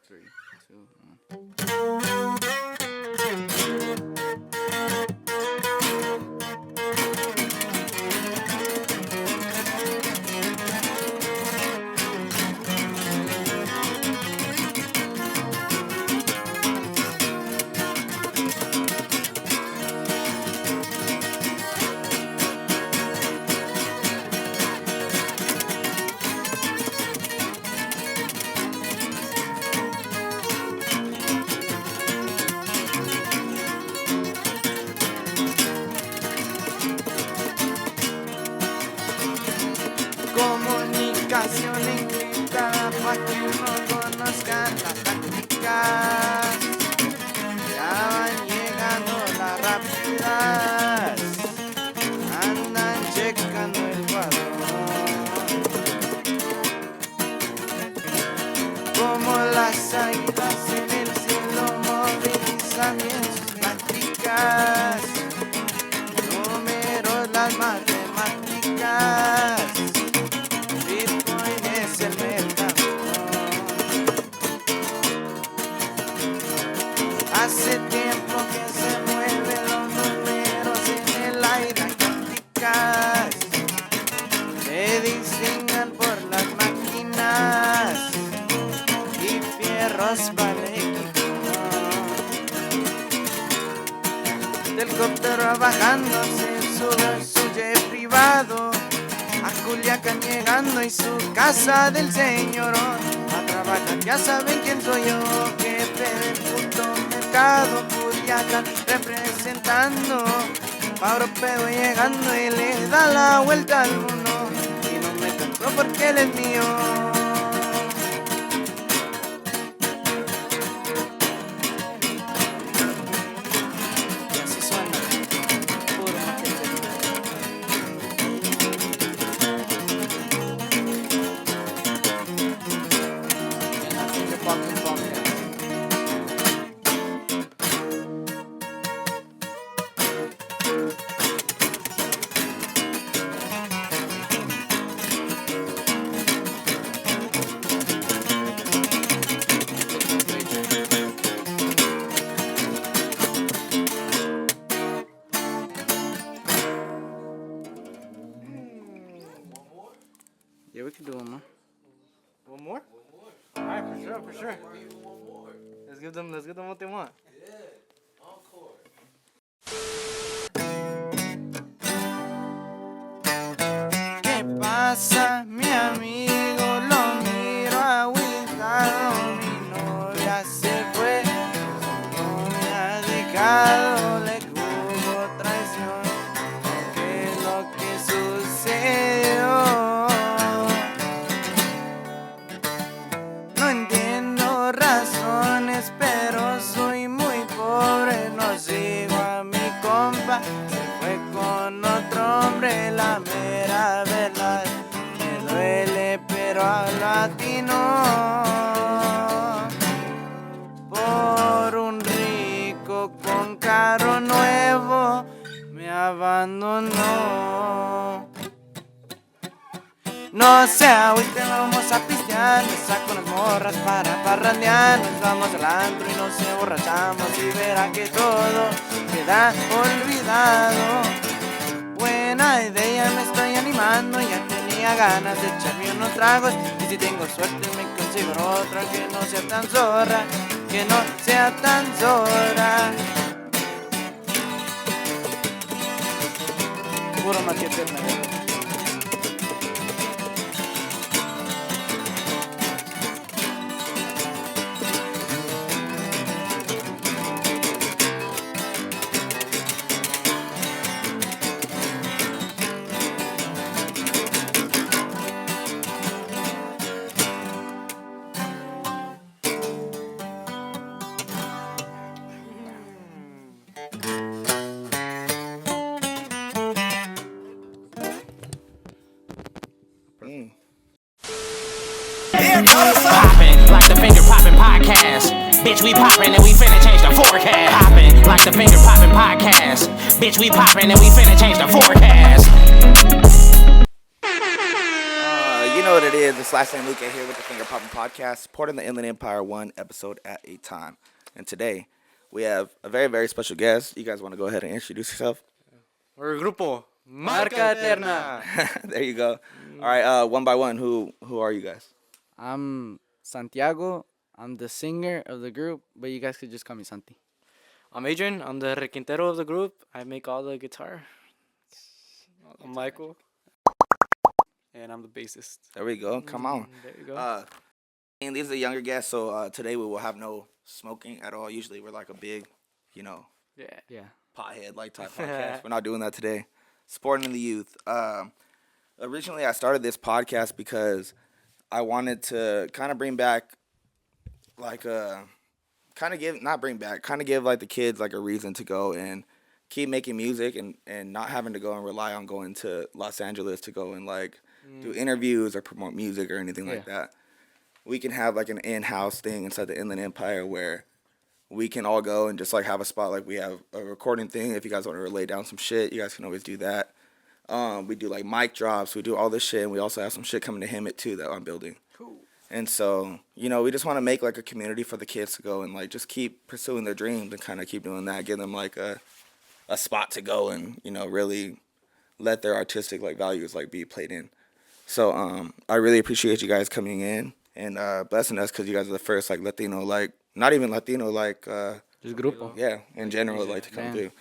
3, 2, Comunicación escrita para que uno conozca las tácticas. Ya van llegando las rápidas, andan checando el cuadrón. Como las águilas en el cielo movilizan bien sus tácticas. Números, las matemáticas. Bitcoin es el mercado. Hace tiempo que se mueven los números en el aire, las tácticas se distinguen por las máquinas y fierros para el equipo. Del helicóptero bajando se sube su jet privado a Culiacán llegando y su casa del señorón. A trabajar ya saben quién soy yo, jefe del puto mercado. Culiacán representando, pa' europeo llegando y le da la vuelta al mundo. Y no me canso porque él es mío. Y así suena, puro Marca Eterna. Fucking podcast. Yeah, we can do one more. One more? Alright, for sure. Let's give them what they want. ¿Qué pasa, mi amigo? Lo miro agüitado. Mi novia se fue, no me ha dejado. Le hubo traición. ¿Qué es lo que sucedió? No entiendo razones, pero soy muy pobre. No sigo a mi compa, se fue con otro hombre. La mera verdad me duele, pero al latino por un rico con carro nuevo me abandonó. No se agüiten, vamos a pistear. Me saco unas morras para parrandear. Nos vamos al antro y nos emborrachamos y verá que todo queda olvidado. Buena idea, me estoy animando. Ya tenía ganas de echarme unos tragos. Y si tengo suerte me consigo otra que no sea tan zorra. Que no sea tan zorra. Puro Marca Eterna. Poppin' like the finger poppin' podcast. Bitch, we poppin' and we finna change the forecast. Poppin' like the finger poppin' podcast. Bitch, we poppin' and we finna change the forecast. You know what it is. It's Last Name Luke here with the Finger Popping Podcast, supporting the Inland Empire one episode at a time. And today, we have a very, very special guest. You guys want to go ahead and introduce yourself? We're Grupo. Marca Eterna. There you go. All right, one by one, who are you guys? I'm Santiago. I'm the singer of the group, but you guys could just call me Santi. I'm Adrian. I'm the requintero of the group. I make all the guitar. I'm Michael, and I'm the bassist. There we go. Come on. There you go. And these are the younger guests, so today we will have no smoking at all. Usually we're like a big, Yeah. pothead like type podcast. We're not doing that today. Supporting the youth. Originally, I started this podcast because I wanted to kind of bring back, like, kind of give like the kids like a reason to go and keep making music and not having to go and rely on going to Los Angeles to go and like do interviews or promote music or anything like that. We can have like an in-house thing inside the Inland Empire where we can all go and just like have a spot. Like we have a recording thing. If you guys want to lay down some shit, you guys can always do that. We do like mic drops. We do all this shit, and we also have some shit coming to Hemet too that I'm building. Cool. And so, we just want to make like a community for the kids to go and like just keep pursuing their dreams and kind of keep doing that. Give them like a spot to go and really let their artistic like values like be played in. So I really appreciate you guys coming in and blessing us because you guys are the first like Latino, like not even Latino, like Just Grupo. yeah, in general, like to come through.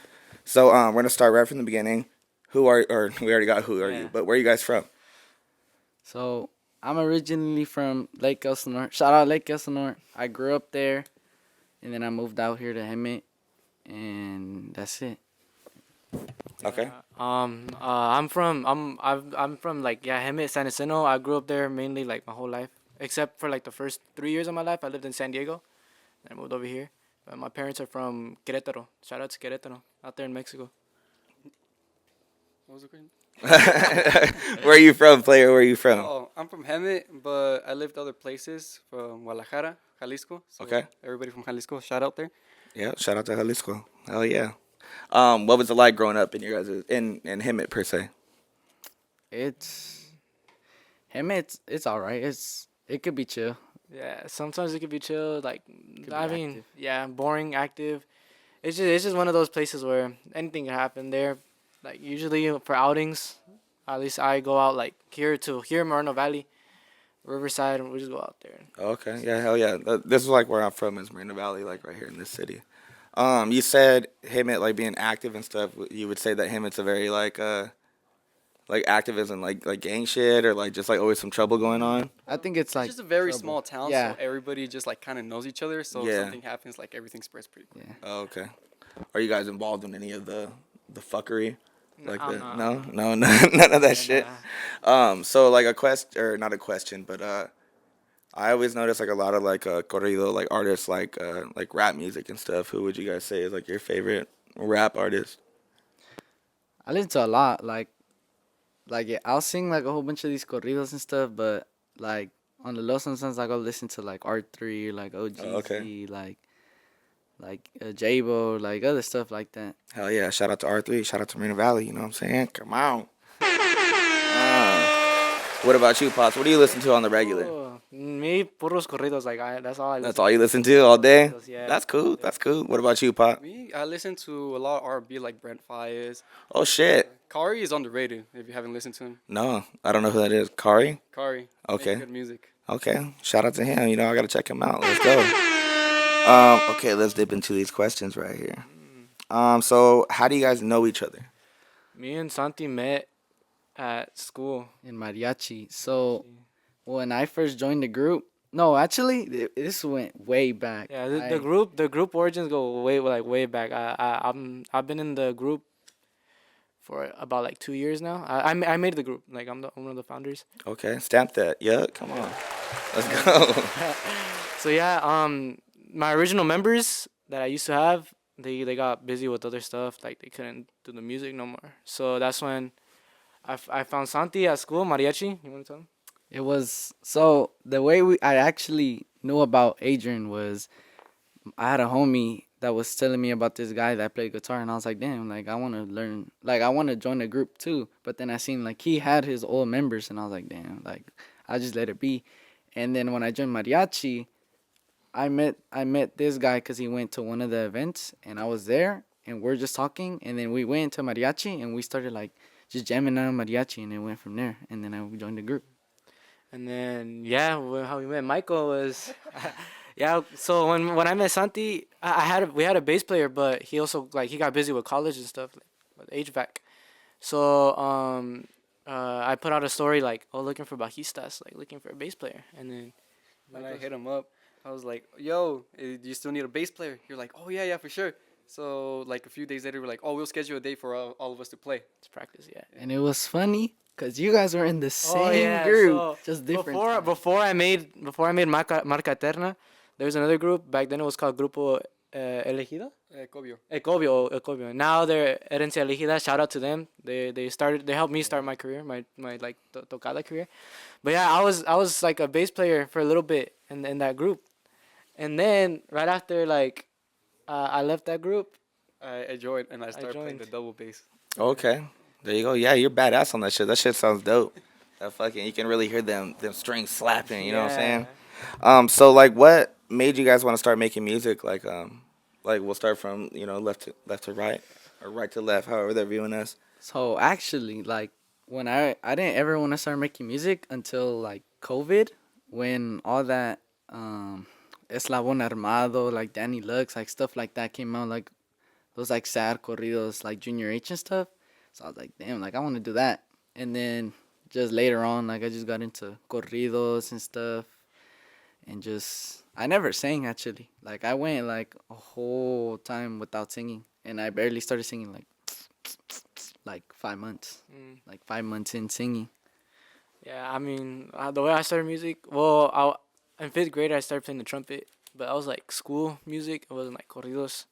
So we're gonna start right from the beginning. We already got who are you, but where are you guys from? So I'm originally from Lake Elsinore. Shout out Lake Elsinore. I grew up there, and then I moved out here to Hemet, and that's it. Okay. I'm from like Hemet, San Jacinto. I grew up there mainly like my whole life, except for like the first 3 years of my life. I lived in San Diego, and I moved over here. But my parents are from Querétaro. Shout out to Querétaro, out there in Mexico. What was the question? Where are you from, player? Where are you from? Oh, I'm from Hemet, but I lived other places from Guadalajara, Jalisco. So Okay. Everybody from Jalisco, shout out there. Yeah, shout out to Jalisco. Hell yeah. What was it like growing up in your guys in Hemet per se? It's Hemet. It's all right. It could be chill. Yeah, sometimes it could be chill. Like be mean, active. boring, active. It's just one of those places where anything can happen there. Like usually for outings, at least I go out like here in Moreno Valley, Riverside, and we just go out there. Okay. Yeah, hell yeah. This is like where I'm from is Marina Valley, like right here in this city. You said Hemet like being active and stuff. You would say that Hemet's a very like activism, like gang shit or like just like always some trouble going on. I think it's like It's just a very trouble. small town, Yeah. so everybody just like kind of knows each other. So Yeah. if something happens, like everything spreads pretty quick. Yeah. Oh, okay. Are you guys involved in any of the fuckery? Like I'm that? not. No, none of that shit. So like a question or not a question, but I always notice like a lot of like corrido like artists like rap music and stuff. Who would you guys say is like your favorite rap artist? I listen to a lot. Like yeah, I'll sing like a whole bunch of these corridos and stuff, but like on the low sometimes I go listen to like R3, like OGZ, okay. like J-Bo, like other stuff like that. Hell yeah! Shout out to R3. Shout out to Marina Valley. You know what I'm saying? Come on. What about you, Pops? What do you listen to on the regular? Oh, me, puros corridos. Like that's all I listen. That's all you listen to all day? Yeah. That's cool. That's cool. What about you, Pop? Me, I listen to a lot of R&B like Brent Faiyaz. Oh shit. Kari is underrated if you haven't listened to him. No, I don't know who that is. Kari? Kari. Okay. Good music. Okay. Shout out to him. I gotta check him out. Let's go. Okay, let's dip into these questions right here. So how do you guys know each other? Me and Santi met at school. In mariachi. So when I first joined the group, no, actually, this went way back. Yeah, the group origins go way back. I've been in the group for about like 2 years now. I made the group. Like I'm one of the founders. Okay, stamp that. Yeah, come on. Let's go. So yeah, my original members that I used to have, they got busy with other stuff. Like they couldn't do the music no more. So that's when I found Santi at school, mariachi. You want to tell him? It was so the way I actually knew about Adrian was I had a homie that was telling me about this guy that played guitar, and I was like, damn, like I want to learn, like I want to join the group too. But then I seen like he had his old members, and I was like, damn, like I just let it be. And then when I joined mariachi, I met this guy because he went to one of the events, and I was there, and we're just talking, and then we went to mariachi, and we started like just jamming out mariachi, and it went from there. And then I joined the group. And then yeah, how we met Michael was, yeah. So when I met Santi, we had a bass player, but he also like he got busy with college and stuff, like with HVAC. So I put out a story like, oh, looking for bajistas, like looking for a bass player, and then When I hit him up, I was like, "Yo, do you still need a bass player?" You're like, "Oh yeah, for sure." So like a few days later, we're like, "Oh, we'll schedule a day for all of us to play." it's practice, yeah. And it was funny because you guys were in the same group, just different. Before I made Marca Eterna, there was another group back then. It was called Grupo Elegido. Cobio. Ecobio. Now they're Herencia Elegida. Shout out to them. They helped me start my career, my like tocada career. But yeah, I was like a bass player for a little bit in that group, and then right after like I left that group. I joined and I started playing the joined. double bass. Okay, there you go. Yeah, you're badass on that shit. That shit sounds dope. That fucking, you can really hear them strings slapping. You know what I'm saying? So like, what made you guys want to start making music? Like we'll start from left to right, or right to left, however they're viewing us. So actually, like when I didn't ever want to start making music until like COVID, when all that Eslabon Armado, like Danny Lux, like stuff like that came out, like those like sad corridos, like Junior H and stuff. So I was like, damn, like I want to do that. And then just later on, like I just got into corridos and stuff, and just I never sang actually. Like I went like a whole time without singing, and I barely started singing like 5 months, like 5 months in singing. Yeah, I mean, the way I started music, well, in fifth grade I started playing the trumpet, but I was like school music. It wasn't like corridos.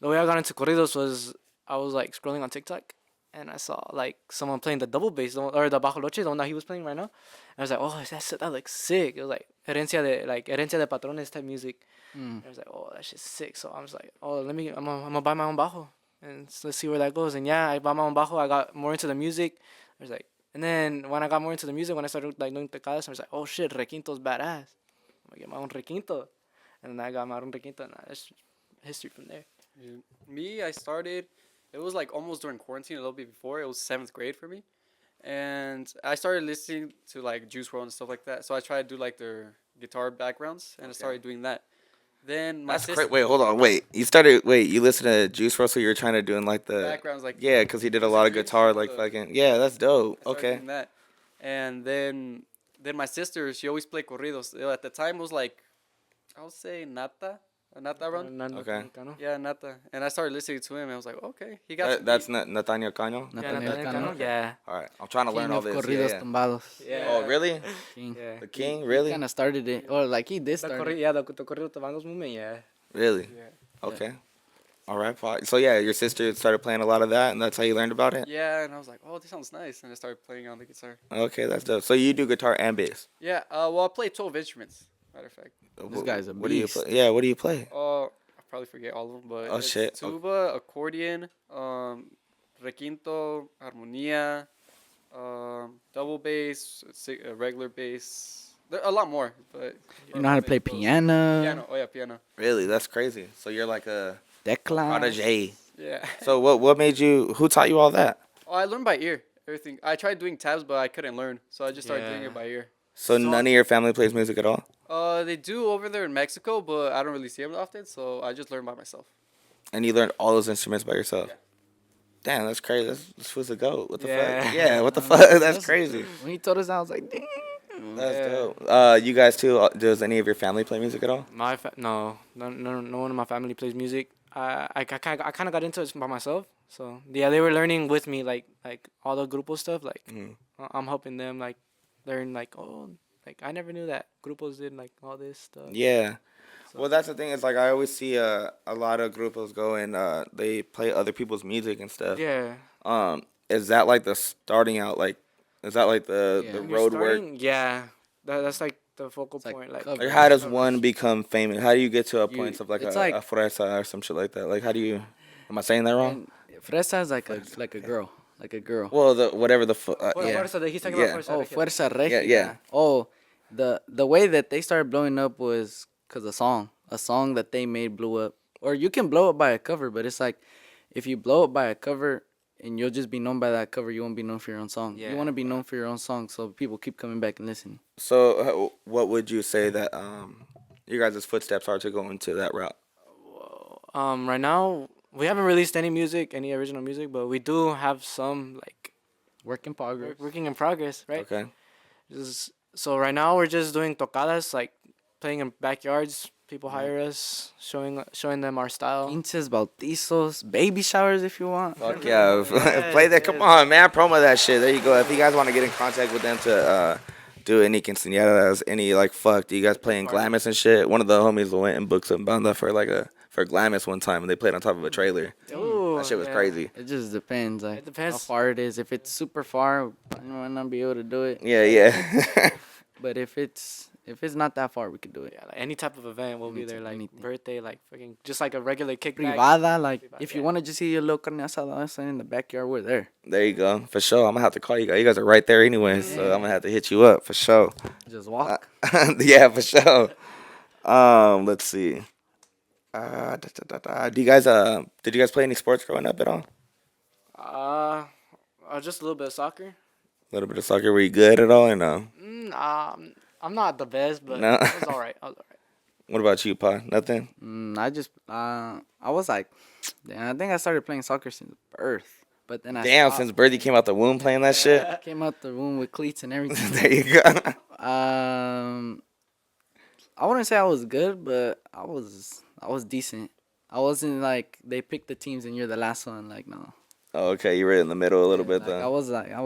The way I got into corridos was I was like scrolling on TikTok, and I saw like someone playing the double bass, or the bajo loche, the one that he was playing right now. And I was like, oh, that looks sick. It was like herencia de patrones type music. And I was like, oh, that shit's sick. So I was like, oh, I'm gonna buy my own bajo, and let's see where that goes. And yeah, I bought my own bajo. I got more into the music. I was like, and then when I got more into the music, when I started like doing tocadas, I was like, oh shit, requinto's badass. I'm gonna get my own requinto, and then I got my own requinto, and that's history from there. Yeah. Me, I started. It was like almost during quarantine, a little bit before. It was seventh grade for me, and I started listening to like Juice WRLD and stuff like that. So I tried to do like their guitar backgrounds, and I started doing that. Then my That's sister great. Wait, hold on. Wait, you listened to Juice WRLD, so you were trying to doing like the backgrounds like yeah, because he did a was lot it of Juice guitar, WRLD? like fucking yeah, that's dope. I started Okay. doing that, and then my sister, she always played corridos. At the time, it was like I would say Nata run. Okay. Yeah, Nata. And I started listening to him, and I was like, okay, he got some That's heat. Nathaniel Cano. Yeah, Nathaniel Nathaniel Cano. Cano. Yeah. All right, I'm trying to learn King all of this. corridos Yeah. tumbados. Yeah. Oh, really? King. Yeah. The king, really? Kind of started it, or like he did start it. The corrido tumbados movement. Yeah. Really? Yeah. Okay. All right, Paul. So yeah, your sister started playing a lot of that, and that's how you learned about it. Yeah, and I was like, oh, this sounds nice, and I started playing on the guitar. Okay, that's dope. So you do guitar and bass. Yeah. Well, I play 12 instruments. Matter of fact. This guy's a What do you beast. play? Yeah, what do you play? I probably forget all of them, but Oh, it's shit. tuba, accordion, requinto, armonía, double bass, regular bass. There a lot more, but You know how to play piano, Piano. Oh yeah, piano. Really? That's crazy. So you're like a tecla. protege. Yeah. So what made you? Who taught you all that? Oh, I learned by ear. Everything. I tried doing tabs, but I couldn't learn, so I just started doing Yeah. it by ear. So none of your family plays music at all? They do over there in Mexico, but I don't really see them often, so I just learn by myself. And you learned all those instruments by yourself? Yeah. Damn, that's crazy. This was a goat. What the Yeah. fuck? Yeah, what the fuck? That's crazy. When he told us that, I was like, damn. That's Yeah. dope. You guys too, does any of your family play music at all? No one in my family plays music. I kind of got into it by myself. So yeah, they were learning with me, like all the grupo stuff. Like I'm helping them like learn like I never knew that grupos did like all this stuff. Yeah. Well, that's the thing. Is like I always see a lot of grupos go and they play other people's music and stuff. Yeah. Is that like the starting out? Like, is that like the Yeah. the When You're road work? starting, yeah, that's like the focal like point. Like cover. Like, how does one become famous? How do you get to a point of like it's a, like- a fresa or some shit like that? Like, how do you? Am I saying that wrong? And Fresa is like a girl. like a girl. Well, the whatever the yeah. Fuerza, he's talking Yeah. about Fuerza Oh, Regida. Fuerza Regida. yeah. Oh, the way that they started blowing up was because a song that they made blew up. Or you can blow up by a cover, but it's like if you blow up by a cover and you'll just be known by that cover, you won't be known for your own song. Yeah. You want to be known for your own song, so people keep coming back and listening. So, what would you say that your guys' footsteps are to go into that route? Right now we haven't released any music, any original music, but we do have some like Work in progress. working in progress, right? Okay. So right now we're just doing tocadas, like playing in backyards. People hire us, showing them our style. Quinces, bautizos, baby showers if you want. Fuck yeah. Play that. Come on, man. Promo that shit. There you go. If you guys want to get in contact with them to do any quinceañeras, any like do you guys play in Glamis and shit? One of the homies went and booked some banda for Glamis one time, and they played on top of a trailer. Ooh, That shit was yeah. crazy. It just depends. Like, It depends. how far it is. If it's super far, I might not be able to do it. Yeah, yeah. But if it's not that far, we could do it. Yeah, like any type of event, we'll be there. Like anything. birthday, like fucking just like a regular kickback. Privada, like if you yeah. want to just see a little carne asada in the backyard, we're there. There you go. For sure. I'm gonna have to call you guys. You guys are right there anyway, so I'm gonna have to hit you up for sure. Just walk. Yeah, for sure. Let's see. Do you guys did you guys play any sports growing up at all? Just a little bit of soccer. A little bit of soccer. Were you good at all or no? I'm not the best, but No. I was alright. What about you, Pa? Nothing? I was like, damn, I think I started playing soccer since birth. But then I Damn, stopped. since Birdie came out the womb playing that shit. Came out the room with cleats and everything. There you go. I wouldn't say I was good, but I was decent. I wasn't like they picked the teams and you're the last one. Like no. Oh, okay, you were in the middle a little bit Like, though. I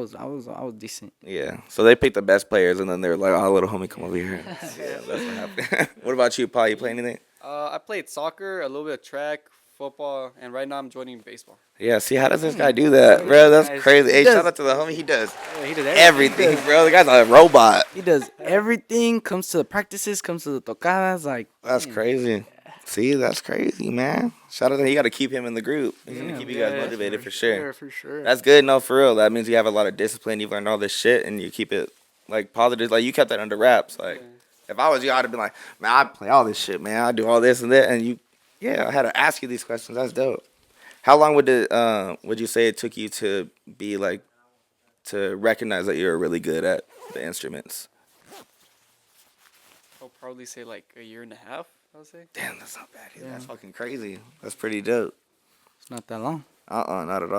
was decent. Yeah. So they picked the best players, and then they were like, "Oh, little homie, come over here." Yeah, that's what happened. What about you, Pa? You play anything? I played soccer, a little bit of track, football, and right now I'm joining baseball. Yeah. See, how does this guy do that, bro? That's Guys, crazy. Hey, does- shout out to the homie. He does Yeah, he did everything, bro. The guy's a robot. He does everything. Comes to the practices. Comes to the tocadas. Like That's crazy. See, that's crazy, man. Shout out to him. You got to keep him in the group. He's gonna Yeah, keep you guys Yeah, motivated for sure. For sure. That's good. No, for real. That means you have a lot of discipline. You've learned all this shit, and you keep it like positive. Like you kept that under wraps. Like if I was you, I'd have been like, man, I play all this shit, man. I do all this and that, and you, yeah, I had to ask you these questions. That's dope. How long would you say it took you to be like to recognize that you're really good at the instruments? I'll probably say like a year and a half, I would say. Damn, that's not bad. Either. That's fucking crazy. That's pretty dope. it's not that long. Not at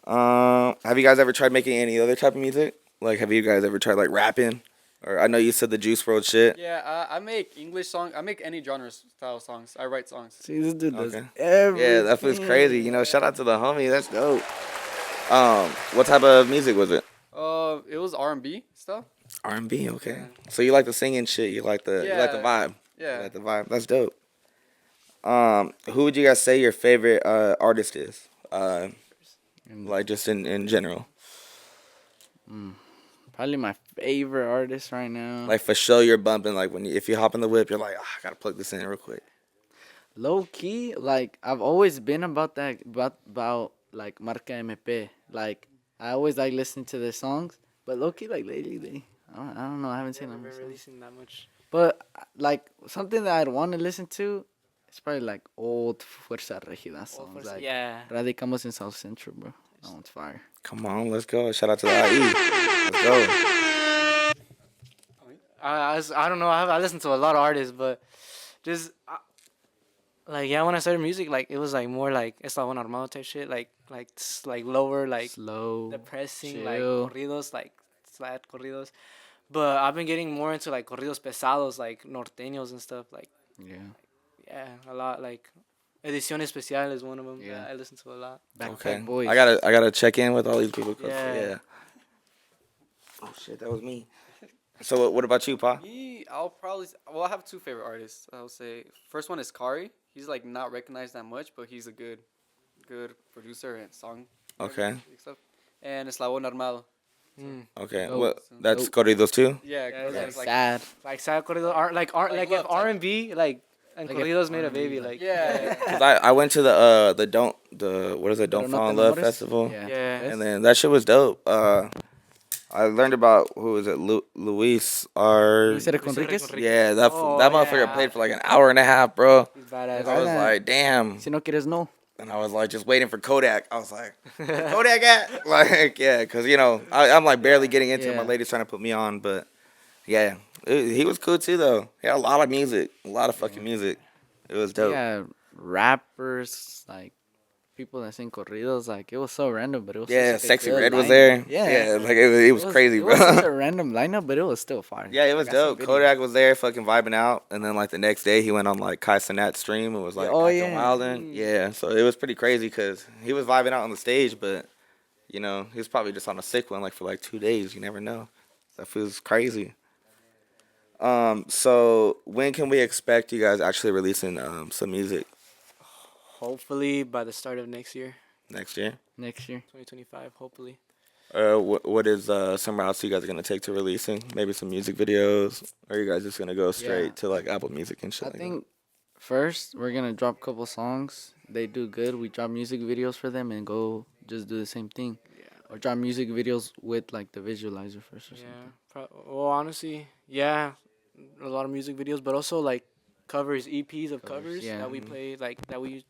all. Have you guys ever tried making any other type of music? Like, have you guys ever tried like rapping? Or I know you said the Juice WRLD shit. Yeah, I make English songs. I make any genre style songs. I write songs. See, this dude does Okay. everything. Yeah, that was crazy. You know, shout out to the homie. That's dope. What type of music was it? It was R&B stuff. R&B. Okay. So you like the singing shit? You like the vibe? Yeah. You like the vibe. That's dope. Who would you guys say your favorite artist is? Like just in general. Probably my favorite artist right now. Like for sure, you're bumping. Like if you hop in the whip, you're like, I gotta plug this in real quick. Low key, like I've always been about that about like Marca MP. Like I always like listening to their songs, but low key like lately I don't know, I haven't seen them. Never releasing that much. But like something that I'd want to listen to, it's probably like old Fuerza Regida songs. Like Yeah. Radicamos in South Central, bro. That one's fire. Come on, let's go. Shout out to the IE. Let's go. I don't know. I listen to a lot of artists, but just like when I started music, like it was like more like Eslabon Armado type shit, like lower, like Slow, depressing, like chill. corridos, like sad corridos. But I've been getting more into like corridos pesados, like norteños and stuff. Like Yeah. a lot. Like Edición Especial is one of them. Yeah. That I listen to a lot. Backpack Okay. Boys. I gotta check in with all these people. 'Cause, Yeah. Oh shit, that was me. So what about you, Pa? Me, I have two favorite artists. I'll say first one is Kari. He's like not recognized that much, but he's a good producer and song Okay. stuff. And Eslabon Armado. Okay. Dope. What? That's corridos too. Yeah, Yeah, it's it's like Sad. Like sad corridos, like if love type. R&B, like And Like corridos if made a R&B, baby, like- like Yeah. Cause I went to the what is it, Don't Pero no Fall te in Love enamores? festival. Yeah. Yeah. Yes. And then that shit was dope. I learned about who was it, Luis R. Luis Eric Enriquez. Yeah, Oh, that motherfucker yeah. played for like an hour and a half, bro. He's badass. I was like, damn. Si no quieres, no. And I was like, just waiting for Kodak. I was like, "Where Kodak at?" Like, yeah, because, you know, I'm like barely getting into it. My Yeah. lady's trying to put me on. But, yeah, he was cool too, though. He had a lot of music, a lot of fucking music. It was dope. Yeah, rappers, like people that sing corridos, like it was so random, but it was Yeah, such a Sexy good Red was lineup. there. Yeah, like it was crazy, it bro. was such a random lineup, but it was still fire. Yeah, it was Like, I seen dope. videos. Kodak was there, fucking vibing out, and then like the next day he went on like Kai Cenat's stream and was like Oh, acting yeah. wildin'. Yeah, so it was pretty crazy because he was vibing out on the stage, but you know he was probably just on a sick one like for like 2 days. You never know. That feels crazy. So when can we expect you guys actually releasing some music Hopefully by the start of next year, next year? Next year. 2025. Hopefully. What is some routes you guys are gonna take to releasing? Maybe some music videos, or are you guys just gonna go straight Yeah. to like Apple Music and shit? I like think first we're gonna drop a couple songs. They do good. We drop music videos for them and go just do the same thing. Yeah. Or drop music videos with like the visualizer first or Yeah. something. Well, honestly, yeah, a lot of music videos, but also like covers, EPs of covers yeah. that we play, like that we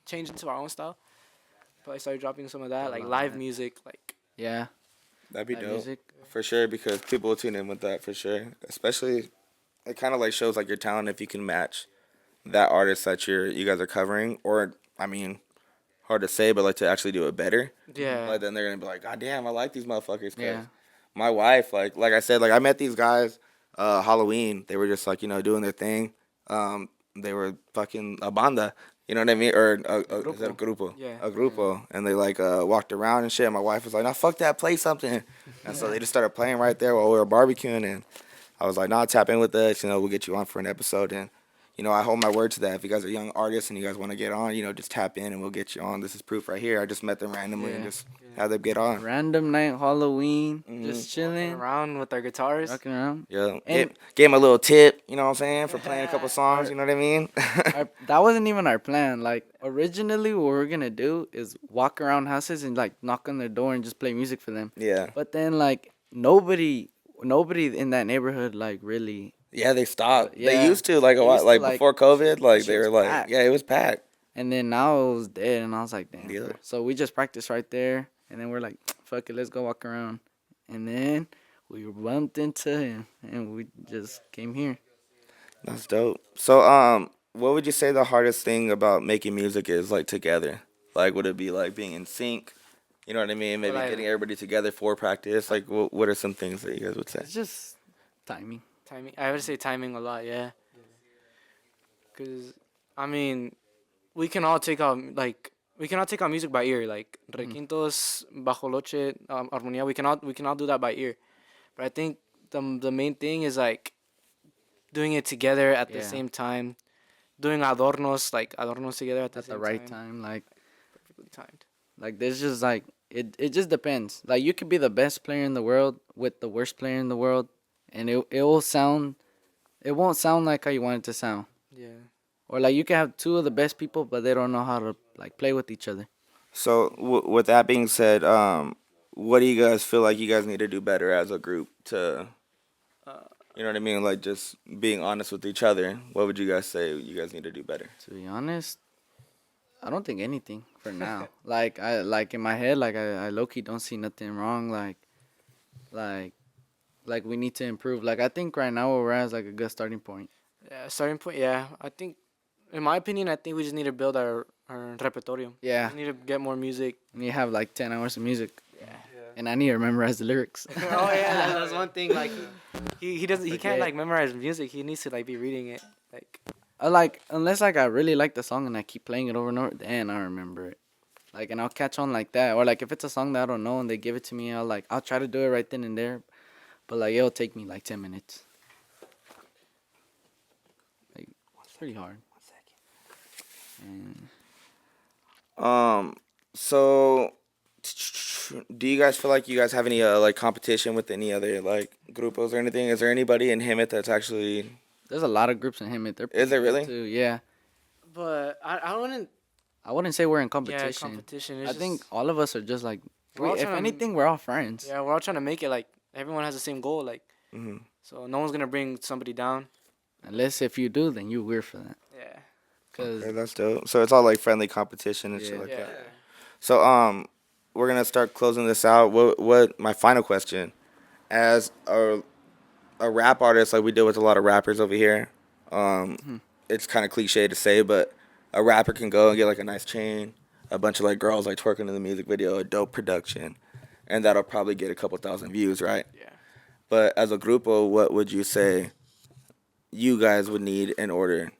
change into our own style. But I started dropping some of that, like love live that. music, like Yeah. That'd be Live dope. music. For sure, because people will tune in with that for sure. Especially, it kind of like shows like your talent if you can match that artist that you guys are covering, or I mean, hard to say, but like to actually do it better. yeah, Like then they're gonna be like, God damn, I like these motherfuckers. 'Cause Yeah. my wife, like I said, like I met these guys, Halloween. They were just like doing their thing. They were fucking a banda. You know what I mean? Or is that a grupo? Yeah. A grupo. And they like walked around and shit. And my wife was like, "Nah, fuck that, play something." And so they just started playing right there while we were barbecuing. And I was like, "Nah, tap in with us. You know, we'll get you on for an episode." And you know, I hold my word to that. If you guys are young artists and you guys want to get on, you know, just tap in and we'll get you on. This is proof right here. I just met them randomly and Yeah. just had them get on. Random night Halloween, Mhm. just chilling, around with our guitars. rocking around. Yeah, And- gave him a little tip, you know what I'm saying, for playing a couple songs, you know what I mean? That wasn't even our plan. Like originally, what we were gonna do is walk around houses and like knock on their door and just play music for them. Yeah. But then like nobody in that neighborhood like really. Yeah, they stopped. Yeah. They used to, like, a They while, used to, like, like, before COVID, like, shit they was were, like, packed. yeah, it was packed. And then now it was dead, and I was like, damn. Yeah. bro. So we just practiced right there, and then we're like, fuck it, let's go walk around. And then we bumped into him, and we just came here. That's dope. So, what would you say the hardest thing about making music is, like, together? Like, would it be, like, being in sync? You know what I mean? Maybe Like- getting everybody together for practice? Like, what are some things that you guys would say? It's just timing. Timing. I would say timing a lot. Yeah. Cause I mean, we can all take out music by ear, like requintos, bajo loche, armonía. We can all do that by ear. But I think the main thing is like doing it together at the Yeah. same time, doing adornos together at the At same the right time, perfectly timed. like there's just like it just depends. Like you could be the best player in the world with the worst player in the world, and it won't sound like how you want it to sound. Yeah. Or like you can have two of the best people, but they don't know how to like play with each other. So, with that being said, what do you guys feel like you guys need to do better as a group to, you know what I mean? Like, just being honest with each other. What would you guys say you guys need to do better? To be honest, I don't think anything for now. Like I like in my head, like I low key don't see nothing wrong. Like we need to improve. Like I think right now where we're at is like a good starting point. Yeah. Starting point. Yeah. I think, in my opinion, I think we just need to build our repertorium. Yeah, We need to get more music. and you have like 10 hours of music, Yeah. and I need to memorize the lyrics. Oh yeah, that's one thing. Like he doesn't he can't Forget. like memorize music. He needs to like be reading it. Like I like unless like I really like the song and I keep playing it over and over, then I remember it. Like and I'll catch on like that. Or like if it's a song that I don't know and they give it to me, I'll try to do it right then and there. But like it'll take me like 10 minutes. Like it's pretty hard. And So, do you guys feel like you guys have any like competition with any other like grupos or anything? Is there anybody in Hemet that's actually There's a lot of groups in Hemet. They're Is pretty it good really? too. Yeah. But I wouldn't. I wouldn't say we're in Yeah, competition. competition. I It's think just, all of us are just like, we're all if trying to. anything, we're all friends. Yeah, we're all trying to make it. Like everyone has the same goal. Like Mm-hmm. so, no one's gonna bring somebody down. Unless if you do, then you weird for that. Yeah. Cause Okay, that's dope. So it's all like friendly competition and shit Yeah. like Yeah. that. So we're gonna start closing this out. What my final question, as a rap artist, like we deal with a lot of rappers over here. It's kind of cliche to say, but a rapper can go and get like a nice chain, a bunch of like girls like twerking in the music video, a dope production, and that'll probably get a couple thousand views, right? Yeah. But as a grupo, what would you say you guys would need in order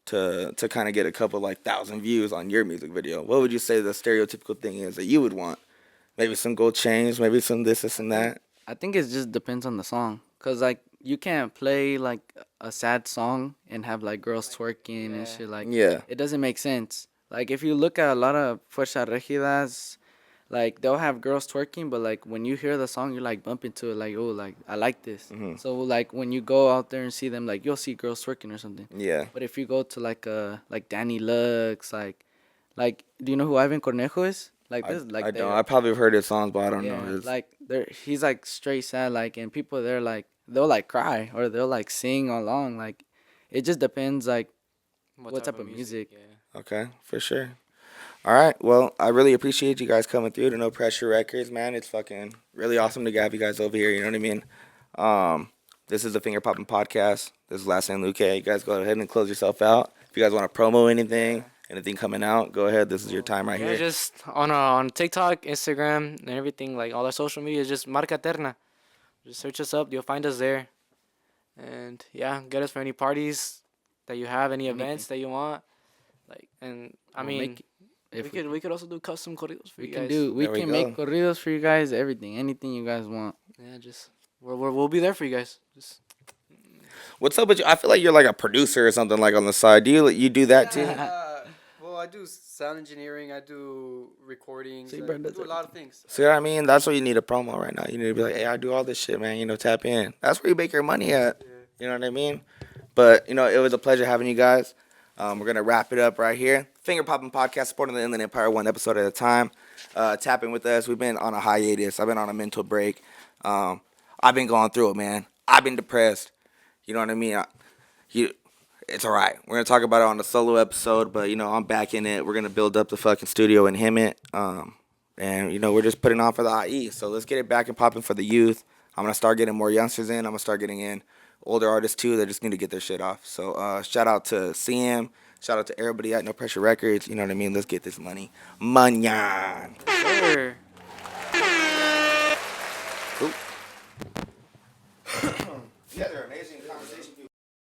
to kind of get a couple like thousand views on your music video? What would you say the stereotypical thing is that you would want? Maybe some gold chains, maybe some this and that. I think it just depends on the song. Cause like you can't play like a sad song and have like girls twerking and Yeah. shit. Like Yeah. it doesn't make sense. Like if you look at a lot of Fuerza Regidas, like they'll have girls twerking, but like when you hear the song, you like bump into it. Like oh, like I like this. So like when you go out there and see them, like you'll see girls twerking or something. Yeah. But if you go to like Danny Lux, like do you know who Ivan Cornejo is? Like this, like I they're- don't. I probably have heard his songs, but I don't know his. like he's like straight sad, like, and people there like they'll like cry or they'll like sing along. Like it just depends like what type of music. Yeah. Okay, for sure. All right. Well, I really appreciate you guys coming through to No Pressure Records, man. It's fucking really awesome to have you guys over here. You know what I mean? This is the Finger Popping Podcast. This is Last Name Luke. You guys go ahead and close yourself out. If you guys want to promo anything coming out, go ahead. This is your time right Yeah, here. just on TikTok, Instagram, and everything, like all our social media, is just Marca Eterna. Just search us up, you'll find us there. And yeah, get us for any parties that you have, any events that you want. Like, and I We'll mean, make- if we could also do custom corridos for we you can guys. do we There we can go. make corridos for you guys, everything, anything you guys want. Yeah, just we'll be there for you guys. Just What's up with you? I feel like you're like a producer or something like on the side. Do you do that too? Well, I do sound engineering. I do recordings. See, I Brad does do a lot of things. See what I mean? That's what you need a promo right now. You need to be like, hey, I do all this shit, man. You know, tap in. That's where you make your money at. You know what I mean? But, you know, it was a pleasure having you guys. We're going to wrap it up right here. Finger Popping Podcast, supporting the Inland Empire one episode at a time. Tap in with us. We've been on a hiatus. I've been on a mental break. I've been going through it, man. I've been depressed. You know what I mean? It's all right. We're going to talk about it on the solo episode, but, you know, I'm back in it. We're going to build up the fucking studio in Hemet. And, you know, we're just putting on for the IE. So let's get it back and popping for the youth. I'm going to start getting more youngsters in. I'm going to start getting in older artists, too. They just need to get their shit off. So shout out to CM. Shout out to everybody at No Pressure Records. You know what I mean? Let's get this money. Manyan. sure. Yeah,